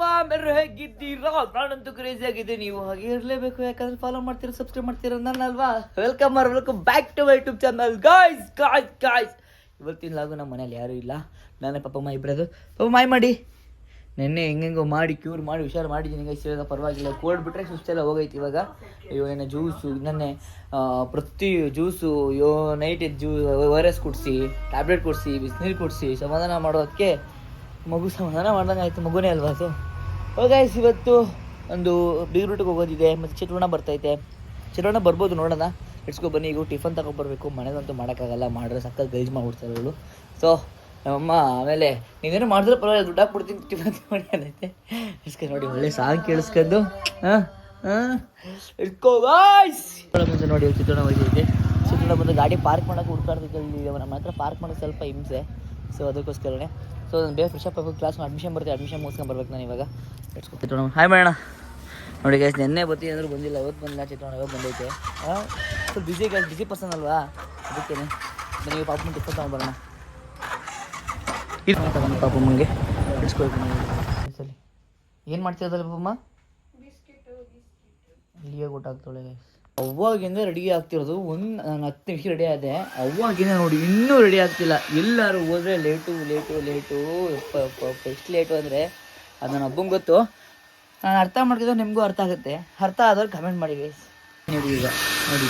WhatsApp ಎಲ್ಲರೂ ಹೇಗಿದ್ದೀರಾ? ನಾನಂತೂ ಕ್ರೇಜಿ ಆಗಿದೆ, ನೀವು ಹಾಗೆ ಇರಲೇಬೇಕು, ಯಾಕಂದ್ರೆ ಫಾಲೋ ಮಾಡ್ತೀರಾ, ಸಬ್ಸ್ಕ್ರೈಬ್ ಮಾಡ್ತೀರಾ ನನ್ನಲ್ವಾ. Welcome back to my YouTube channel guys. ಇವತ್ತಿನ ಲಾಗು ನಮ್ಮ ಮನೇಲಿ ಯಾರೂ ಇಲ್ಲ, ನಾನೇ ಪಾಪ ಮೈ ಇಬ್ಬರದು. ಪಾಪ ಮಾಯ್ ಮಾಡಿ ನೆನ್ನೆ ಹೆಂಗೆಂಗೋ ಮಾಡಿ ಕ್ಯೂರ್ ಮಾಡಿ ಹುಷಾರು ಮಾಡಿದ್ದೀನಿ ಗೈಸ್. ಇವಾಗ ಪರವಾಗಿಲ್ಲ, ಕೋಲ್ಡ್ ಬಿಟ್ಟರೆ ಸುಸ್ತೆಲ್ಲ ಹೋಗೈತಿ ಇವಾಗ. ಅಯ್ಯೋ ನೆನ್ನೆ ಜ್ಯೂಸು, ನೆನ್ನೆ ಪ್ರತಿ ಜ್ಯೂಸು, ನೈಟ್ ORS ಕುಡಿಸಿ, ಟ್ಯಾಬ್ಲೆಟ್ ಕೊಡಿಸಿ, ಬಿಸಿನೀರು ಕುಡಿಸಿ ಸಮಾಧಾನ ಮಾಡೋದಕ್ಕೆ ಮಗು ಸಮಾಧಾನ ಮಾಡ್ದಂಗೆ ಆಯಿತು. ಮಗುನೇ ಅಲ್ವಾ ಅದು. ಗೈಸ್ ಇವತ್ತು ಒಂದು ಬೀಗ್ರೂಟಿಗೆ ಹೋಗೋದಿದೆ, ಮತ್ತು ಚಿತ್ರಾನ್ನ ಬರ್ತೈತೆ. ಚಿತ್ರಾನ್ನ ಬರ್ಬೋದು, ನೋಡೋಣ. ಇಟ್ಸ್ಕೊ ಬನ್ನಿ. ಈಗ ಟಿಫನ್ ತಗೊಬರ್ಬೇಕು, ಮನೆಗಂತೂ ಮಾಡೋಕ್ಕಾಗಲ್ಲ, ಮಾಡಿದ್ರೆ ಸಕ್ಕತ್ ಗೈಜ್ ಮಾಡಿಬಿಡ್ತಾರೆ ಅವಳು. ಸೊ ನಮ್ಮಮ್ಮ ಆಮೇಲೆ ನೀವೇನು ಮಾಡಿದ್ರೆ ಪರವಾಗಿಲ್ಲ, ದುಡ್ಡು ಹಾಕ್ಬಿಡ್ತೀನಿ ಟಿಫನ್ ಮಾಡಿ ಅನ್ನೈತೆ. ಇಸ್ಕೊಂಡು ನೋಡಿ, ಒಳ್ಳೆ ಸಾಂಗ್ ಕೇಳಿಸ್ಕೊಂಡು ಇಟ್ಕೋ ಗಾಯ್ಸ್. ಮುಂದೆ ನೋಡಿ ಚಿತ್ರಾನ್ನ ಹೋಗಿದ್ದೆ. ಚಿತ್ರಾನ್ನ ಬಂದು ಗಾಡಿ ಪಾರ್ಕ್ ಮಾಡೋಕೆ ಹುಡ್ಕಾಡ್ತಿದ್ದೆ. ಇಲ್ಲಿ ನಮ್ಮ ಹತ್ರ ಪಾರ್ಕ್ ಮಾಡೋಕ್ಕೆ ಸ್ವಲ್ಪ ಹಿಂಸೆ. ಸೊ ಅದಕ್ಕೋಸ್ಕರನೇ ಸೊ ನಾನು ಬೇಗ ಫ್ರೆಶ್ ಅಪ್ ಆಗಬೇಕು. ಕ್ಲಾಸ್ ಅಡ್ಮಿಷನ್ ಬರುತ್ತೆ, ಅಡ್ಮಿಷನ್ ಮುಗಿಸ್ಕೊಂಡು ಬರ್ಬೇಕು ನಾನು ಇವಾಗ. ಚಿತ್ರಾನ್ನ ಹಾಯ್ ಮಾಡೋಣ. ನೋಡಿ ಗೈಸ್, ನೆನ್ನೆ ಬರ್ತೀನಿ ಅಂದರೂ ಬಂದಿಲ್ಲ, ಇವತ್ತು ಬಂದಿಲ್ಲ. ಚಿತ್ರಾನ್ನ ಇವಾಗ ಬಂದೈತೆ. ಸ್ವಲ್ಪ ಬಿಸಿ ಪರ್ಸನ್ ಅಲ್ವಾ, ಅದಕ್ಕೇನೆ ನೀವು ಪಾಪ ಮುಂದೆ ಟಿಫನ್ ತಗೊಂಡ್ಬರೋಣ. ಇದು ತಗೊಂಡು ಪಾಪಮ್ಮಂಗೆ ಇಡ್ಸ್ಕೊಳ್ತೀನಿ. ಸರಿ ಏನು ಮಾಡ್ತಿರೋದಲ್ಲ ಪಾಪಮ್ಮ? ಇಲ್ಲಿಗೆ ಗೊತ್ತಾಗ್ತಾಳೆ ಗೈಸ್. ಅವಾಗಿಂದ ರೆಡಿ ಆಗ್ತಿರೋದು. ನಾನು 10 ನಿಮಿಷ ರೆಡಿ ಆದೆ, ಅವಾಗಿಂದ ನೋಡಿ ಇನ್ನೂ ರೆಡಿ ಆಗ್ತಿಲ್ಲ. ಎಲ್ಲರೂ ಹೋದರೆ ಲೇಟು. ಎಷ್ಟು ಲೇಟು ಅಂದರೆ ಅದು ನನ್ನ ಹಬ್ಬಂಗೆ ಗೊತ್ತು. ನಾನು ಅರ್ಥ ಮಾಡ್ತಿದ್ದೆ, ನಿಮಗೂ ಅರ್ಥ ಆಗುತ್ತೆ. ಅರ್ಥ ಆದವ್ರು ಕಮೆಂಟ್ ಮಾಡಿ ಗೈಸ್. ನೀವು ಈಗ ನೋಡಿ,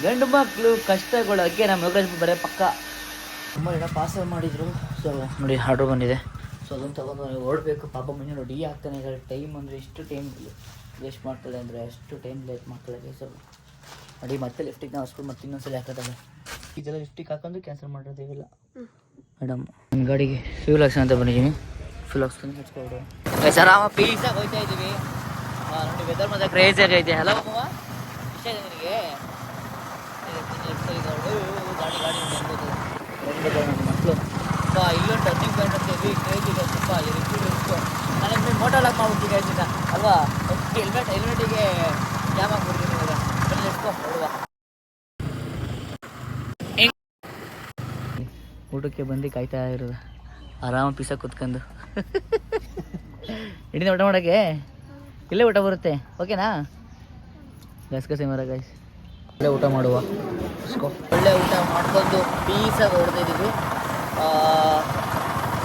ಗಂಡು ಮಕ್ಕಳು ಕಷ್ಟಗಳಕ್ಕೆ ನಮ್ಮ ಯೋಗರಾಜ್ ಬರೇ ಪಕ್ಕ ತುಂಬ ಏನೋ ಪಾರ್ಸಲ್ ಮಾಡಿದರು. ಸೊ ನೋಡಿ ಆರ್ಡ್ರ್ ಬಂದಿದೆ. ಸೊ ಅದನ್ನು ತೊಗೊಂಡು ಓಡಬೇಕು. ಪಾಪ ಮನೆ ರೆಡಿ ಆಗ್ತಾನೆ ಇದ್ದಾರೆ. ಟೈಮ್ ಅಂದರೆ ಎಷ್ಟು ಟೈಮ್ ವೇಸ್ಟ್ ಮಾಡ್ತಾಳೆ ಅಂದರೆ ಅಷ್ಟು ಟೈಮ್ ಲೇಟ್ ಮಾಡ್ತಾಳೆ ಗೈಸ್. ನೋಡಿ ಮತ್ತೆ ಲಿಫ್ಟಿಗೆ ನಾವು ಅಷ್ಟು ಮತ್ತೆ ಇನ್ನೊಂದ್ಸಲ ಹಾಕೋತಾಳೆ. ಇದೆಲ್ಲ ಲಿಫ್ಟಿಗೆ ಹಾಕೊಂಡು ಕ್ಯಾನ್ಸಲ್ ಮಾಡೋದೇವಿಲ್ಲ ಮೇಡಮ್. ನನ್ನ ಗಾಡಿಗೆ ಫ್ಯೂಲ್ ಹಾಕ್ಸೋಣ ಅಂತ ಬಂದಿದ್ದೀನಿ. Fuel ಹಾಕ್ಸ್ಕೊಂಡು ಹಚ್ಕೊಬಿಡು sir. ಪೀಸಾಗಿ ಹೋಗ್ತಾ ಇದ್ದೀವಿ. ನೋಡಿ ವೆದರ್ ಮತ್ತೆ ಕ್ರೇಜಿ ಆಗೈತೆ. ಹಲೋ ಅಮ್ಮ, ಇಷ್ಟ ಇದೆ ನಿನಗೆ? ಗಾಡಿ ನನ್ನ ಮಕ್ಕಳು ಇಲ್ಲೊಂದು ಟರ್ನಿಂಗ್ ಪಾಯಿಂಟ್ ಅಂತ ಹೇಳಿ ಕ್ರೇಜ್ ಇದೆ ಸ್ವಲ್ಪ. ಇಷ್ಟು ನನಗೆ ಮೋಟೋ ಲಾಕ್ ಮಾಡ್ಬಿಡ್ತೀವಿ ಗೈಸಿಂದ ಅಲ್ವಾ. ಹೆಲ್ಮೆಟಿಗೆ ಜಾಮ್ ಹಾಕ್ಬಿಡ್ತೀನಿ ಇವಾಗ. ಬನ್ನಿ ಎತ್ಕೊ ಹೊಡುವ. ಊಟಕ್ಕೆ ಬಂದು ಕಾಯ್ತಾ ಇರೋದು, ಆರಾಮ ಪೀಸ ಕೂತ್ಕೊಂಡು. ಹಿಡಿದ ಊಟ ಮಾಡೋಕ್ಕೆ ಇಲ್ಲೇ ಊಟ ಬರುತ್ತೆ, ಓಕೆನಾ? ಗಸಗಸೆ ಮರ ಗೈಸ್. ಒಳ್ಳೆ ಊಟ ಮಾಡುವ, ಒಳ್ಳೆ ಊಟ ಮಾಡ್ಕೊಂಡು ಪೀಸಾಗಿ ಹೊಡೆದಿದ್ದೀವಿ.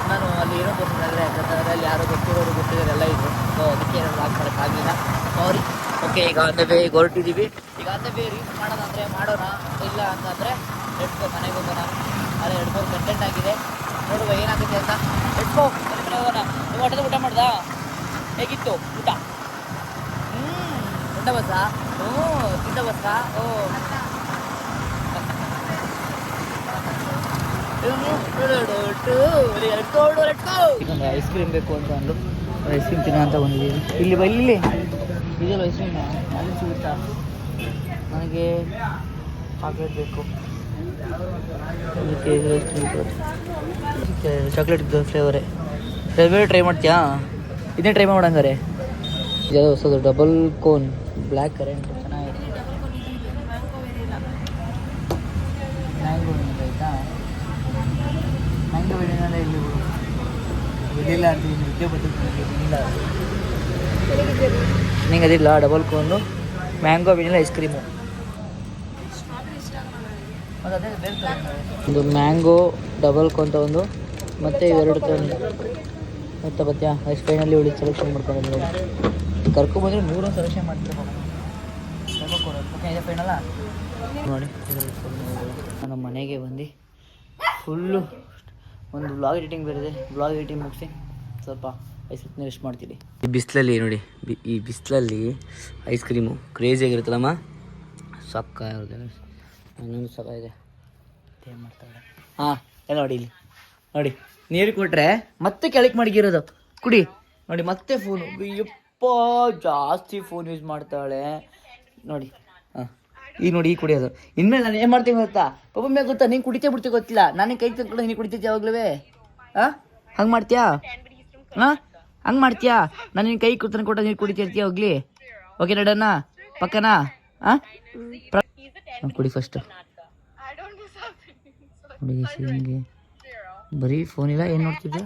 ನಾನು ಅಲ್ಲಿ ಏನೋ ಬರ್ತಿದ್ದರೆ, ಯಾಕಂದರೆ ಅಲ್ಲಿ ಯಾರೋ ಗೊತ್ತಿರೋರೆಲ್ಲ ಇದ್ರು. ಸೊ ಅದಕ್ಕೆ ಏನೋ ಲಾಕ್ ಮಾಡೋಕ್ಕಾಗಿಲ್ಲ, ಸಾರಿ. ಓಕೆ, ಈಗ ಆನ್ ದ ವೇ ಈಗ ಹೊರಟಿದ್ದೀವಿ. ಈಗ ಆನ್ ದ ವೇ ರೀಚ್ ಮಾಡೋದಂದರೆ ಮಾಡೋಣ, ಇಲ್ಲ ಅಂತಂದರೆ ಎಡ್ಕೋ ಮನೆಗೆ ಹೋಗೋಣ. ಅದೇ 2-3 ಕಂಟೆಂಟ್ ಆಗಿದೆ, ನೋಡುವ ಏನಾಗುತ್ತೆ ಅಂತ. ಎಡ್ಕೋ ಮನೆ ಹೋಗೋಣ. ನೀವು ಹೊಟ್ಟದ ಊಟ ಮಾಡ್ದಾ? ಹೇಗಿತ್ತು ಊಟ? ತಿಂದ ಬಸ್ಸಾ? ತಿಂದ ಬಸ್ಸಾ? ಈಗ ಐಸ್ ಕ್ರೀಮ್ ಬೇಕು ಅಂತ ಅಂದು ಐಸ್ ಕ್ರೀಮ್ ತಿನ್ನೋ ಅಂತ ಬಂದಿದ್ದೀವಿ. ಇಲ್ಲಿ ಇದೆಲ್ಲ ಐಸ್ ಕ್ರೀಮ್ ಅಲ್ಲಿ ಸಿಗುತ್ತಾ? ನನಗೆ ಚಾಕ್ಲೇಟ್ ಬೇಕು. ಅದಕ್ಕೆ ಐಸ್ ಕ್ರೀಮ್ ಚಾಕ್ಲೇಟ್ ಫ್ಲೇವರೇ. ಫ್ಲೇವರ್ ಟ್ರೈ ಮಾಡ್ತೀಯಾ? ಇದನ್ನೇ ಟ್ರೈ ಮಾಡೋಂಗಾರೆ. ಇದು ಹೊಸದು ಡಬಲ್ ಕೋನ್ ಬ್ಲ್ಯಾಕ್ ಕರೆಂಟ್ ಚೆನ್ನಾಗಿದೆ. ಮ್ಯಾಂಗೋ ಆಯಿತಾ? ಮ್ಯಾಂಗೋ ವೆನಿಲ್ಲ ಇಲ್ಲಿ ವೆನಿಲ್ಲ ಅಂತೀವಿ, ನಿದ್ದೆ ಬರ್ತಿತ್ತು ವೆನಿಲ್ಲ. ನಿಂಗೆ ಅದಿಲ್ಲ double cone mango vanilla ice cream. ಒಂದು ಮ್ಯಾಂಗೋ ಡಬಲ್ ಕೋನ್ ಒಂದು, ಮತ್ತು ಇವೆರಡು ಮತ್ತೆ ಬತ್ತಾ ಐಸ್ ಕ್ರೀಮಲ್ಲಿ ಉಳಿ ಸೆಲೆಕ್ಷನ್ ಮಾಡ್ಕೊಂಡು ನೋಡಿ. ಕರ್ಕೊಂಡ್ಬಂದರೆ 3 ಸೆಲೆಕ್ಷನ್ ಮಾಡ್ತೀವಿ. ಓಕೆ, ಇದೆ ಫೈನಲ್ಲ ನೋಡಿ. ನಮ್ಮ ಮನೆಗೆ ಬಂದು ಫುಲ್ಲು ಒಂದು ವ್ಲಾಗ್ ಎಡಿಟಿಂಗ್ ಬರಿದೆ. ವ್ಲಾಗ್ ಎಡಿಟಿಂಗ್ ಮುಗಿಸಿ ಸ್ವಲ್ಪ ಐಸ್ ಕ್ರೀಮ್ ರೆಸ್ಟ್ ಮಾಡ್ತೀವಿ. ಈ ಬಿಸಿಲಲ್ಲಿ ನೋಡಿ, ಈ ಬಿಸಿಲಲ್ಲಿ ಐಸ್ ಕ್ರೀಮು ಕ್ರೇಜಿ ಆಗಿರುತ್ತಲ್ಲಮ್ಮ, ಸಕ್ಕ ಇರುತ್ತೆ. ಇನ್ನೊಂದು ಸಕ್ಕ ಇದೆ. ಏನು ಮಾಡ್ತಾಳೆ? ಎಲ್ಲ ನೋಡಿ, ಇಲ್ಲಿ ನೋಡಿ, ನೀರು ಕೊಟ್ಟರೆ ಮತ್ತೆ ಕೆಳಕ್ಕೆ ಮಡಗಿರೋದು ಕುಡಿ. ನೋಡಿ ಮತ್ತೆ ಫೋನು, ಯಪ್ಪ ಜಾಸ್ತಿ ಫೋನ್ ಯೂಸ್ ಮಾಡ್ತಾಳೆ ನೋಡಿ. ಈಗ ನೋಡಿ, ಈಗ ಕುಡಿಯೋದು. ಇನ್ಮೇಲೆ ನಾನು ಏನು ಮಾಡ್ತೀನಿ ಗೊತ್ತಾ? ಪಾಪ ಮ್ಯಾಗ ಗೊತ್ತಾ, ನೀನು ಕುಡಿತೇ ಬಿಡ್ತೀವಿ ಗೊತ್ತಿಲ್ಲ. ನಾನು ಕೈ ತಂದ್ಕೊಂಡು ನೀನು ಕುಡಿತೈತಿ ಯಾವಾಗ್ಲೂ. ಹಂಗೆ ಮಾಡ್ತೀಯಾ? ಹಂಗೆ ಮಾಡ್ತೀಯಾ? ನಾನು ನಿನ್ನ ಕೈ ತಂದು ಕೊಟ್ಟ ನೀನು ಕುಡಿತಿರ್ತೀಯ ಹೋಗ್ಲಿ. ಓಕೆ ನಡಣ್ಣ, ಪಕ್ಕನಾ? ಕುಡಿ ಫಸ್ಟ್. ಹುಡುಗಿ ಹಿಂಗೆ ಬರೀ ಫೋನಿಲ್ಲ, ಏನು ನೋಡ್ತಿದ್ದೆ?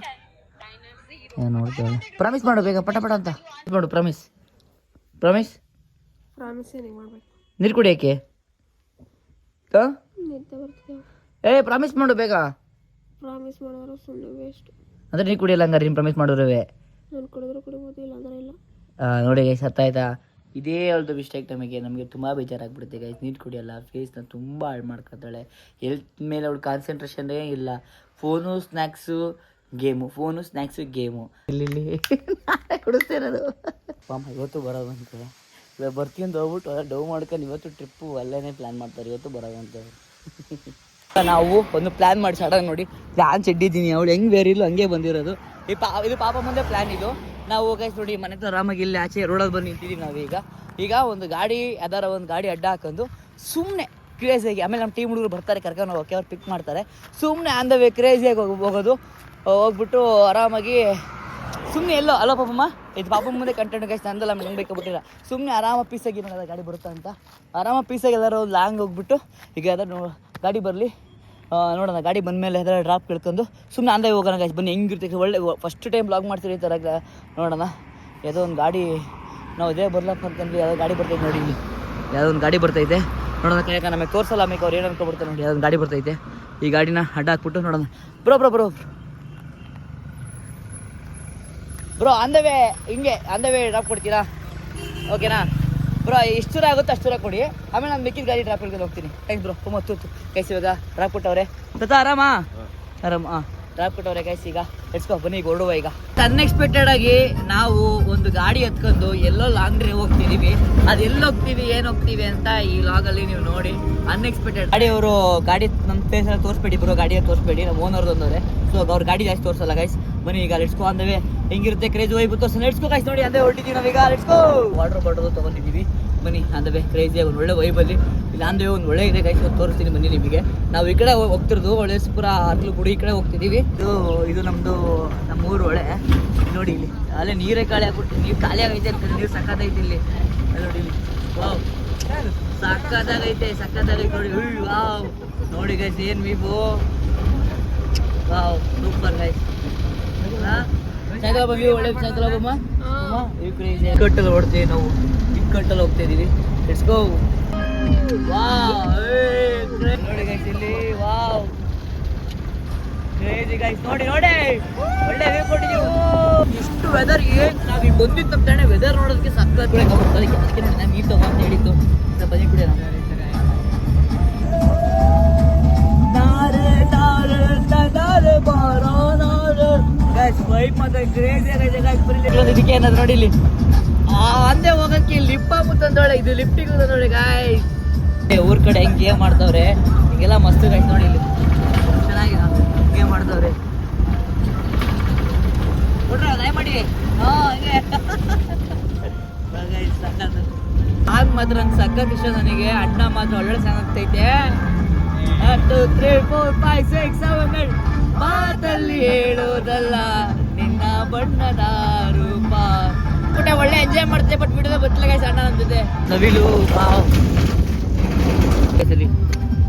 ಏನು ನೋಡ್ತೇವೆ. ಪ್ರಾಮಿಸ್ ಮಾಡು ಬೇಗ ಪಟ ಪಟ ಅಂತ ಮಾಡು. ಪ್ರಾಮಿಸ್ ಪ್ರಾಮಿಸ್ ನೀರು ಕುಡಿಯೋಕ್ಕೆ ಪ್ರಾಮಿಸ್ ಮಾಡು ಬೇಗ. ಪ್ರಾಮಿಸ್ ಮಾಡೋರು ಸುಮ್ಮನೆ ವೇಸ್ಟ್. ಅಂದ್ರೆ ನೀರು ಕುಡಿಯಲ್ಲ ಹಂಗಾರೆ ನೀನು ಪ್ರಾಮಿಸ್ ಮಾಡೋರವೇ. ನಾನು ಕುಡಿದ್ರೆ ಕುಡಿಬೋದು, ಇಲ್ಲ ಅಂದ್ರೆ ಇಲ್ಲ. ನೋಡಿ ಗೈಸ್ ಅರ್ಥ ಆಯ್ತಾ? ಇದೇ ಹೇಳ್ದು ಮಿಸ್ಟೇಕ್ ನಮಗೆ ತುಂಬ ಬೇಜಾರಾಗ್ಬಿಡುತ್ತೆ ಗೈಸ್. ನೀರು ಕುಡಿಯಲ್ಲ, ಫೇಸ್ನ ತುಂಬ ಹಾಳು ಮಾಡ್ಕೊತಾಳೆ. ಹೆಲ್ತ್ ಮೇಲೆ ಅವಳು ಕಾನ್ಸಂಟ್ರೇಷನ್ನೇ ಇಲ್ಲ. Phone snacks game, phone snacks game. ಇಲ್ಲಿ ನಾನೇ ಕುಡಿಸ್ತಿರೋದು. ಪಾಪ ಇವತ್ತು ಬರೋದಂತೆ. ಇವಾಗ ಬರ್ತೀವಿ ಹೋಗ್ಬಿಟ್ಟು ಡವ್ ಮಾಡ್ಕೊಂಡು ಇವತ್ತು ಟ್ರಿಪ್ಪು ಅಲ್ಲೇ ಪ್ಲ್ಯಾನ್ ಮಾಡ್ತಾರೆ. ಇವತ್ತು ಬರೋದಂತೆ. ನಾವು ಒಂದು ಪ್ಲ್ಯಾನ್ ಮಾಡಿ ಸಡನ್ ನೋಡಿ ಪ್ಲ್ಯಾನ್ ಚೆಡ್ಡಿದ್ದೀನಿ. ಅವಳು ಹೆಂಗೆ ಬೇರೆ ಇಲ್ಲೋ ಹಂಗೆ ಬಂದಿರೋದು. ಇದು ಪಾಪ ಮುಂದೆ ಪ್ಲ್ಯಾನ್ ಇದು. ನಾವು ಗೈಸ್ ನೋಡಿ ಮನೆ ಹತ್ರ ಆರಾಮಾಗಿ ಇಲ್ಲಿ ಆಚೆ ರೋಡಲ್ಲಿ ಬಂದು ನಿಂತಿದ್ದೀವಿ ನಾವೀಗ. ಈಗ ಒಂದು ಗಾಡಿ ಯಾವ್ದಾರ ಒಂದು ಗಾಡಿ ಅಡ್ಡ ಹಾಕೊಂಡು ಸುಮ್ಮನೆ ಕ್ರೇಜಿಯಾಗಿ, ಆಮೇಲೆ ನಮ್ಮ ಟೀಮ್ ಹುಡುಗರು ಬರ್ತಾರೆ ಕರ್ಕೊಂಡು ಹೋಗೋಕ್ಕೆ, ಅವ್ರು ಪಿಕ್ ಮಾಡ್ತಾರೆ. ಸುಮ್ಮನೆ ಆನ್ ದ ವೇ ಕ್ರೇಜಿಯಾಗಿ ಹೋಗೋದು. ಹೋಗ್ಬಿಟ್ಟು ಆರಾಮಾಗಿ ಸುಮ್ಮನೆ ಎಲ್ಲೋ ಅಲ್ಲ ಪಾಪಮ್ಮ, ಇದು ಪಾಪ ಮುಂದೆ ಕಂಟೆಂಟ್ ಗೈಸ್ ನಂದಲ್ಲ ನಂಗೆ ಬೇಕಾಗ್ಬಿಟ್ಟಿಲ್ಲ. ಸುಮ್ಮನೆ ಆರಾಮ ಪೀಸಾಗಿ ನೋಡೋದ ಗಾಡಿ ಬರುತ್ತಾ ಅಂತ. ಆರಾಮ ಪೀಸಾಗಿ ಎಲ್ಲರೂ ಒಂದು ಲಾಂಗ್ ಹೋಗ್ಬಿಟ್ಟು ಈಗ ಯಾವ್ದಾರು ಗಾಡಿ ಬರಲಿ ನೋಡೋಣ. ಗಾಡಿ ಬಂದಮೇಲೆ ಯಾವ್ದಾರು ಡ್ರಾಪ್ ಕೇಳ್ಕೊಂಡು ಸುಮ್ಮನೆ ಅಂದೇ ಹೋಗೋಣ ಗೈಸ್. ಬನ್ನಿ ಹೆಂಗಿರ್ತೈತೆ ಒಳ್ಳೆ ಫಸ್ಟ್ ಟೈಮ್ ಬ್ಲಾಗ್ ಮಾಡ್ತೀರಿ ಈ ಥರ ನೋಡೋಣ. ಯಾವುದೋ ಒಂದು ಗಾಡಿ ನಾವು ಇದೇ ಬರ್ಲಪ್ಪ ಅಂತಂದ್ವಿ. ಯಾವುದೋ ಗಾಡಿ ಬರ್ತೈತೆ ನೋಡಿ, ಇಲ್ಲಿ ಯಾವುದೋ ಒಂದು ಗಾಡಿ ಬರ್ತೈತೆ ನೋಡೋಣ. ಯಾಕೆ ನಮಗೆ ತೋರಿಸಲ್ಲ, ಆಮೇಲೆ ಅವ್ರು ಏನು ಅನ್ಕೊಬಿಡ್ತಾರೆ ನೋಡಿ. ಯಾವುದೊಂದು ಗಾಡಿ ಬರ್ತೈತೆ. ಈ ಗಾಡಿನ ಅಡ್ಡ ಹಾಕ್ಬಿಟ್ಟು ನೋಡೋಣ. ಬ್ರೋ ಅಂದವೇ ಹಿಂಗೆ ಅಂದವೇ ಡ್ರಾಪ್ ಕೊಡ್ತೀರಾ? ಓಕೆನಾ ಬ್ರೋ? ಎಷ್ಟು ದೂರ ಆಗುತ್ತೋ ಅಷ್ಟು ದೂರ ಕೊಡಿ, ಆಮೇಲೆ ನಾನು ಮಿಕ್ಕಿದ ಗಾಡಿ ಡ್ರಾಪ್ ಹಿಡ್ಕೊಂಡು ಹೋಗ್ತೀನಿ. Thanks bro. ತುಂಬ ಹೊತ್ತು ಕೈಸಿ ಇವಾಗ ಡ್ರಾಪ್ ಕೊಟ್ಟವ್ರೆ. ಆರಾಮ ಹಾಂ ಡ್ರಾಪ್ ಕೊಟ್ಟವ್ರೆ ಕೈಸಿ. ಈಗ ಎಡ್ಸ್ಕೊ ಬನ್ನಿ, ಈಗ ಹೊರಡುವ. ಈಗ ಅನ್ಎಕ್ಸ್ಪೆಕ್ಟೆಡ್ ಆಗಿ ನಾವು ಒಂದು ಗಾಡಿ ಎತ್ಕೊಂಡು ಎಲ್ಲೋ ಲಾಂಗ್ ಡ್ರೈವ್ ಹೋಗ್ತಿದೀವಿ. ಅದು ಎಲ್ಲಿ ಹೋಗ್ತೀವಿ ಏನು ಹೋಗ್ತೀವಿ ಅಂತ ಈ ಲಾಗಲ್ಲಿ ನೀವು ನೋಡಿ. ಅನ್ಎಕ್ಸ್ಪೆಕ್ಟೆಡ್ ಗಾಡಿ ಅವರು ಗಾಡಿ ನಮ್ಮ ಫೇಸಲ್ಲಿ ತೋರಿಸ್ಬೇಡಿ ಬ್ರೋ, ಗಾಡಿಯಲ್ಲಿ ತೋರಿಸ್ಬೇಡಿ. ನಮ್ಮ ಓನರ್ದು ಅಂದವ್ರೆ. ಸೊ ಅವ್ರ ಗಾಡಿ ಜಾಸ್ತಿ ತೋರಿಸಲ್ಲ ಗೈಸ್. ಬನ್ನಿ ಈಗ ಲೆಟ್ಸ್ಕೋ ಅಂದವೆ. ಹೆಂಗಿರುತ್ತೆ ಕ್ರೇಜ್ ವೈಬ್ ತೋರಿಸ್. ಲೆಟ್ಸ್ಕೋ ಗೈಸ್ ನೋಡಿ ಅಂದೇ ಹೊರಟಿದ್ದೀವಿ ನಾವೀಗ. ಲೆಟ್ಸ್ಕೋ ವಾಟರ್ ಬಾಟಲ್ ತೊಗೊಂಡಿದ್ದೀವಿ. ಬನ್ನಿ ಅಂದವೆ ಕ್ರೇಜಿಯಾಗಿ ಒಂದು ಒಳ್ಳೆ ವೈಬಲ್ಲಿ. ಇಲ್ಲ ಅಂದವೆ ಒಂದು ಒಳ್ಳೆ ಇದೆ ಗೈಸ್, ತೋರಿಸ್ತೀನಿ ಬನ್ನಿ ನಿಮಗೆ. ನಾವು ಈ ಕಡೆ ಹೋಗ್ತಿರೋದು ಹೊಳೆಸ್ಪುರ ಹತ್ಲು ಗುಡಿ ಈ ಕಡೆ ಹೋಗ್ತಿದ್ದೀವಿ. ಇದು ನಮ್ಮದು ನಮ್ಮೂರು ಹೊಳೆ ನೋಡಿ. ಇಲ್ಲಿ ಅಲ್ಲೇ ನೀರೇ ಖಾಲಿ ಆಗ್ಬಿಟ್ಟು, ನೀರು ಖಾಲಿ ಆಗೈತೆ ಅಂತ. ನೀರು ಸಕ್ಕತ್ತೈತೆ ಇಲ್ಲಿ ನೋಡಿ. ಇಲ್ಲಿ ವಾವ್ ಸಕ್ಕತ್ತಾಗೈತೆ ನೋಡಿ. ವಾವ್ ನೋಡಿ ಗೈಸ್, ಏನು ವೀವು. Wow super guys. ಸಾಯಂಕಾಲ ಬಂದ್ವಿ, ಒಳ್ಳೆ ಸಾಯಂಕಾಲ ಬಮ್ಮ. ಇಕ್ಕಟ್ಟಲ್ಲಿ ಹೊಡ್ತೀವಿ ನಾವು, ಇಕ್ಕಟ್ಟಲ್ಲಿ ಹೋಗ್ತಾ ಇದೀವಿ. Let's go. ವಾವ್ ನೋಡಿ ಗೈಸ್ ಇಲ್ಲಿ. ವಾವ್ ಕ್ರೇಜಿ ಗೈಸ್ ನೋಡಿ ಒಳ್ಳೆ ವ್ಯೂ ಕೊಟ್ಟಿದ್ದೀವಿ. ಇಷ್ಟು ವೆದರ್ ಏನು ನಾವು ಈಗ ಬಂದಿದ್ದ ತಕ್ಷಣ ವೆದರ್ ನೋಡೋದಕ್ಕೆ ಸಕ್ಕತ್ ಬೆಳಕಾಗ್ಬಿಡ್ತು. ಅದಕ್ಕೆ ನೋಡಿ ನಾನು ನೀರು ತಗೊಂಡು ಹೇಳಿದ್ದು ಬನ್ನಿ ಕುಡಿಯೋಣ. ಇದಕ್ಕೆ ಏನಾದ್ರು ನೋಡಿ ಇಲ್ಲಿ ಅಂದೇ ಹೋಗಕ್ಕೆ ಲಿಪ್ ಆಗ್ಬಿಟ್ಟಂದೊಳೆ. ಇದು ಲಿಫ್ಟಿಗೆ ನೋಡಿ ಗಾಯ್. ಊರ್ ಕಡೆ ಹೆಂಗೆ ಗೇಮ್ ಮಾಡ್ತವ್ರೆ ಹಿಂಗೆಲ್ಲ ಮಸ್ತ್ ಗಾಯ್ತು ನೋಡಿ. ಇಲ್ಲಿ ಚೆನ್ನಾಗಿ ಗೇಮ್ ಮಾಡ್ತವ್ರೆ ನೋಡ್ರಿ. ಅದೇ ಮಾಡಿ ಹಂಗೆ ಸಕ್ಕತ್ ಆಗ ಮಾತ್ರ ನಂಗೆ ಸಕ್ಕತ್ ಇಷ್ಟ. ನನಗೆ ಅಣ್ಣ ಮಾತ್ರ ಒಳ್ಳೆ ಚೆನ್ನಾಗ್ತೈತೆ. 1 2 3 4 5 6 7 8 ಮಾತಲ್ಲಿ ಹೇಳೋದಲ್ಲ ನಿನ್ನ ಬಣ್ಣದ ರೂಪ. ಊಟ ಒಳ್ಳೆ ಎಂಜಾಯ್ ಮಾಡ್ತೇವೆ. ಬಟ್ ಬಿಡೋದ ಬತ್ತಲ ಗೈಸ್ ಅಣ್ಣ ನಮ್ಮ ಜೊತೆ. ನವಿಲು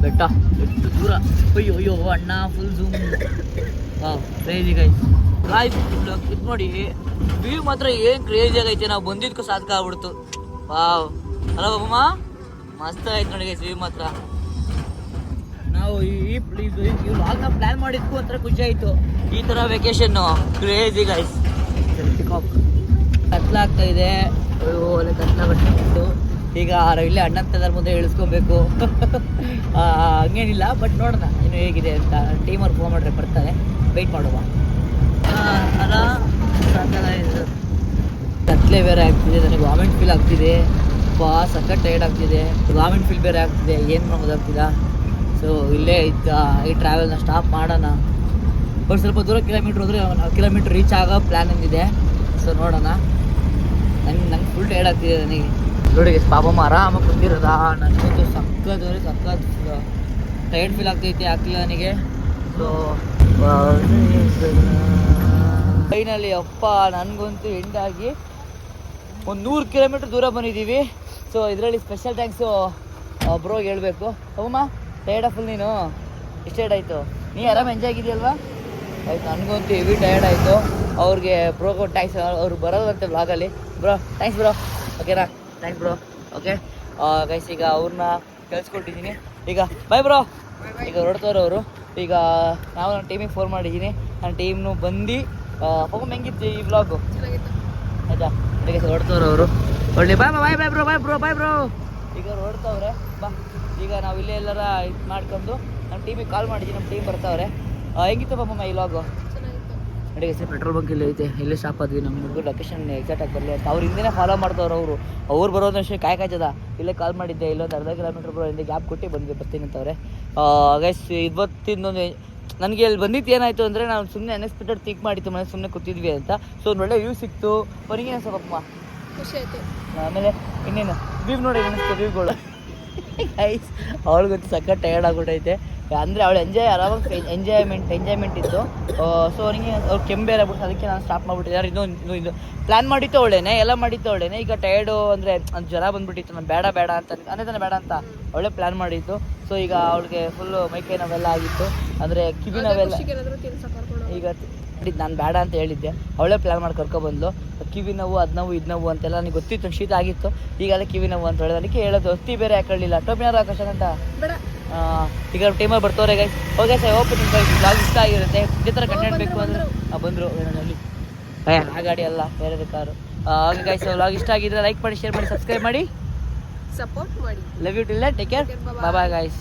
ಬೆಟ್ಟ ಎಷ್ಟು ದೂರ. ಅಯ್ಯೋ ಅಣ್ಣ ಫುಲ್ ಝೂಮ್. Crazy guys. ಇದು ನೋಡಿ ವ್ಯೂ ಮಾತ್ರ ಏನು ಕ್ರೇಜಿ ಆಗೈತೆ. ನಾವು ಬಂದಿದ್ಕೂ ಸಾಧಕ ಆಗ್ಬಿಡ್ತು. ವಾವ್ ಅಲ್ಲ ಬಾಬಮ್ಮ, ಮಸ್ತ್ ಆಯ್ತು ನೋಡಿ ಗೈಸ್ ವ್ಯೂ ಮಾತ್ರ. ನಾವು ಈ ಲಾಗ್ನ ಪ್ಲ್ಯಾನ್ ಮಾಡಿದ್ಕು ಒಂಥರ ಖುಷಿ ಆಯಿತು. ಈ ಥರ ವೆಕೇಶನ್ನು ಕ್ರೇಜಿ ಗೈಸ್. ಕತ್ಲಾಗ್ತಾ ಇದೆ. ಒಳ್ಳೆ ಕತ್ಲಾಗ್ಬಿಟ್ಟು ಈಗ ಇಲ್ಲೇ ಅಣ್ಣಂತದ್ರ ಮುಂದೆ ಇಳಿಸ್ಕೊಬೇಕು. ಹಂಗೇನಿಲ್ಲ, ಬಟ್ ನೋಡೋಣ ಇನ್ನು ಹೇಗಿದೆ ಅಂತ. ಟೀಮವ್ರು ಫೋನ್ ಮಾಡಿದ್ರೆ ಬರ್ತಾರೆ, ವೆಯ್ಟ್ ಮಾಡುವ. ಅಲ್ಲ ಕತ್ಲೆ ಬೇರೆ ಆಗ್ತಿದೆ, ನನಗೆ ವಾಮಿಟ್ ಫೀಲ್ ಆಗ್ತಿದೆ. ಸಖತ್ ಟೈರ್ಡ್ ಆಗ್ತಿದೆ, ವಾಮಿಟ್ ಫೀಲ್ ಬೇರೆ ಆಗ್ತಿದೆ. ಏನು ಮಾಡೋದಾಗ್ತಿಲ್ಲ. ಸೊ ಇಲ್ಲೇ ಈ ಟ್ರಾವೆಲ್ನ ಸ್ಟಾಪ್ ಮಾಡೋಣ. ಒಂದು ಸ್ವಲ್ಪ ದೂರ ಕಿಲೋಮೀಟ್ರ್ ಹೋದರೆ ಕಿಲೋಮೀಟ್ರ್ ರೀಚ್ ಆಗೋ ಪ್ಲ್ಯಾನ್ ಅಂದಿದೆ. ಸೊ ನೋಡೋಣ. ನಂಗೆ ಫುಲ್ ಟೈರ್ಡ್ ಆಗ್ತಿದೆ ನನಗೆ ನೋಡಿ. ಪಾಪಮ್ಮ ಆರಾಮಾಗಿ ಬಂದಿರೋದ. ನನಗಂತೂ ಸಕ್ಕತ್ ಟೈರ್ಡ್ ಫೀಲ್ ಆಗ್ತೈತೆ, ಆಗ್ತಿಲ್ಲ ನನಗೆ. ಸೊ ಫೈನಲಿ ಅಪ್ಪ ನನಗಂತೂ ಎಂಡಾಗಿ ಒಂದು 100 ಕಿಲೋಮೀಟ್ರ್ ದೂರ ಬಂದಿದ್ದೀವಿ. ಸೊ ಇದರಲ್ಲಿ ಸ್ಪೆಷಲ್ ಥ್ಯಾಂಕ್ಸು ಬ್ರೋಗೆ ಹೇಳಬೇಕು. ಅಮ್ಮಮ್ಮ ಟೈರ್ಡ ಫುಲ್ ನೀನು ಎಷ್ಟು ಟೈರ್ಡ್ ಆಯಿತು? ನೀ ಆರಾಮ್ ಎಂಜಾಯ್ ಆಗಿದೆಯಲ್ವಾ? ಆಯ್ತು, ನನಗಂತೂ ಹೆವಿ ಟೈರ್ಡ್ ಆಯಿತು. ಅವ್ರಿಗೆ ಬ್ರೋಗೋ ಟ್ಯಾಂಕ್ಸ್, ಅವ್ರು ಬರೋದಂತೆ ವ್ಲಾಗಲ್ಲಿ. ಬ್ರೋ ಥ್ಯಾಂಕ್ಸ್ ಬ್ರೋ, ಓಕೆನಾ? Thanks bro. ಓಕೆ ಗೈಸ್, ಈಗ ಅವ್ರನ್ನ ಕಳಿಸ್ಕೊಟ್ಟಿದ್ದೀನಿ. ಈಗ ಬಾಯ್ ಬ್ರೋ. ಈಗ ಹೊರಡ್ತವ್ರು ಅವರು. ಈಗ ನಾವು ನನ್ನ ಟೀಮಿಗೆ ಫೋನ್ ಮಾಡಿದ್ದೀನಿ. ನನ್ನ ಟೀಮ್ನು ಬಂದು ಹೋಗೋ ಹೆಂಗಿತ್ತು ಈ ವ್ಲಾಗು ಆಯ್ತಾ? ಈಗ ಹೊರಡ್ತವ್ರು ಅವರು. ಒಳ್ಳೆ bye bye bye bro, bye bro, bye bro. ಈಗ ಅವ್ರು ಹೊರಡ್ತವ್ರೆ. ಬಾ, ಈಗ ನಾವು ಇಲ್ಲೇ ಎಲ್ಲರ ಇದು ಮಾಡ್ಕೊಂಡು ನಮ್ಮ ಟೀಮಿಗೆ ಕಾಲ್ ಮಾಡಿದ್ದೀನಿ. ನಮ್ಮ ಟೀಮ್ ಬರ್ತಾವ್ರೆ. ಹೆಂಗಿತ್ತು ಪಾಪಮ್ಮ ಈ ವ್ಲಾಗು? ನಡಿಗೆ ಸರ್, ಪೆಟ್ರೋಲ್ ಬಂಕ್ ಇಲ್ಲಿ ಐತೆ, ಇಲ್ಲೇ ಸ್ಟಾಪ್ ಆದ್ವಿ. ನಮ್ಗೆ ಲೊಕೇಶನ್ ಎಕ್ಸಾಕ್ಟಾಗಿ ಬರಲಿ ಅಂತ ಅವ್ರು ಹಿಂದೆ ಫಾಲೋ ಮಾಡ್ತವ್ರು. ಅವ್ರು ಬರೋದು ಅಷ್ಟೇ ಕಾಯ್ತದ. ಇಲ್ಲೇ ಕಾಲ್ ಮಾಡಿದ್ದೆ, ಇಲ್ಲೊಂದು ಅರ್ಧ ಕಿಲೋಮೀಟ್ರ್ ಬರೋ ಹಿಂದೆ ಗ್ಯಾಪ್ ಕೊಟ್ಟು ಬರ್ತೀನಿ ಅಂತವ್ರೆ. ಗೈಸ್, ಇವತ್ತಿಂದೊಂದು ನನಗೆ ಇಲ್ಲಿ ಬಂದಿದ್ದು ಏನಾಯಿತು ಅಂದರೆ, ನಾವು ಸುಮ್ಮನೆ ಅನ್ಎಕ್ಸ್ಪೆಕ್ಟೆಡ್ ಥಿಂಕ್ ಮಾಡಿತ್ತು, ಮನೆ ಸುಮ್ಮನೆ ಕೂತಿದ್ವಿ ಅಂತ. ಸೊ ಒಂದು ಒಳ್ಳೆ ವ್ಯೂ ಸಿಕ್ತು. ಬರೀಗೇನು ಸ್ವಲ್ಪಮ್ಮ ಖುಷಿ ಆಯಿತು. ಆಮೇಲೆ ಇನ್ನೇನು ವ್ಯೂ ನೋಡಿ ಅನ್ನಿಸ್ತು ವ್ಯೂಗಳು. ಗೈಸ್, ಅವಳಿಗಂತೂ ಸಖತ್ ಟಯರ್ಡ್ ಆಗ್ಬಿಟ್ಟೈತೆ. ಅಂದರೆ ಅವಳು ಆರಾಮಾಗಿ ಎಂಜಾಯ್ಮೆಂಟ್ ಇತ್ತು. ಸೊ ಅವನಿಗೆ ಅವ್ರು ಕೆಂಬೇರೆ ಆಗ್ಬಿಟ್ಟು ಅದಕ್ಕೆ ನಾನು ಸ್ಟಾಪ್ ಮಾಡಿಬಿಟ್ಟಿದ್ದೆ. ಯಾರು ಇದು ಪ್ಲ್ಯಾನ್ ಮಾಡಿತ್ತು ಅವಳೇನೆ, ಎಲ್ಲ ಮಾಡಿತ್ತು ಅವಳೇನೆ. ಈಗ ಟಯರ್ಡು ಅಂದರೆ ಅದು ಜ್ವರ ಬಂದುಬಿಟ್ಟಿತ್ತು. ನಾನು ಬೇಡ ಅಂತ ತಾನೇ ಬೇಡ ಅಂತ ಅವಳೇ ಪ್ಲ್ಯಾನ್ ಮಾಡಿತ್ತು. ಸೊ ಈಗ ಅವಳಿಗೆ ಫುಲ್ಲು ಮೈಕೈ ನೋವೆಲ್ಲ ಆಗಿತ್ತು, ಅಂದರೆ ಕಿವಿ ನೋವೆಲ್ಲ. ಈಗ ನಾನು ಬೇಡ ಅಂತ ಹೇಳಿದ್ದೆ, ಅವಳೇ ಪ್ಲ್ಯಾನ್ ಮಾಡಿ ಕರ್ಕೊಬಂದ್ಲು. ಕಿವಿ ನೋವು, ಅದು ನೋವು, ಇದು ನೋವು ಅಂತೆಲ್ಲ ನನಗೆ ಗೊತ್ತಿತ್ತು. ಶೀತ ಆಗಿತ್ತು. ಈಗಲೇ ಕಿವಿ ನೋವು ಅಂತ ಹೇಳಿದ, ಅದಕ್ಕೆ ಹೇಳೋದು. ಅಸ್ತಿ ಬೇರೆ ಹಾಕೊಳ್ಳಿಲ್ಲ. ಟೋಪಿನಾರು ಹಾಕೋಣ ಅಂತ. ಈಗ ಟೈಮಲ್ಲಿ ಬರ್ತವ್ರೆ ಗೈಸ್. ಓಕೆ ಸರ್, ಹೋಗ್ಬಿಟ್ಟು ನಿಮ್ಗೆ ಬ್ಲಾಗ್ ಇಷ್ಟ ಆಗಿರುತ್ತೆ. ಇದೇ ಥರ ಕಂಟೆಂಟ್ ಬೇಕು ಅಂದರೆ ಬಂದರು ಏನಲ್ಲಿ ಆ ಗಾಡಿ ಅಲ್ಲ, ಬೇರೆ ಕಾರು. ಹಾಗೆ ಗೈಸ್, ಬ್ಲಾಗ್ ಇಷ್ಟ ಆಗಿದ್ರೆ ಲೈಕ್ ಮಾಡಿ, ಶೇರ್ ಮಾಡಿ, ಸಬ್ಸ್ಕ್ರೈಬ್ ಮಾಡಿ, ಸಪೋರ್ಟ್ ಮಾಡಿ. Love you till then, take care, bye bye guys.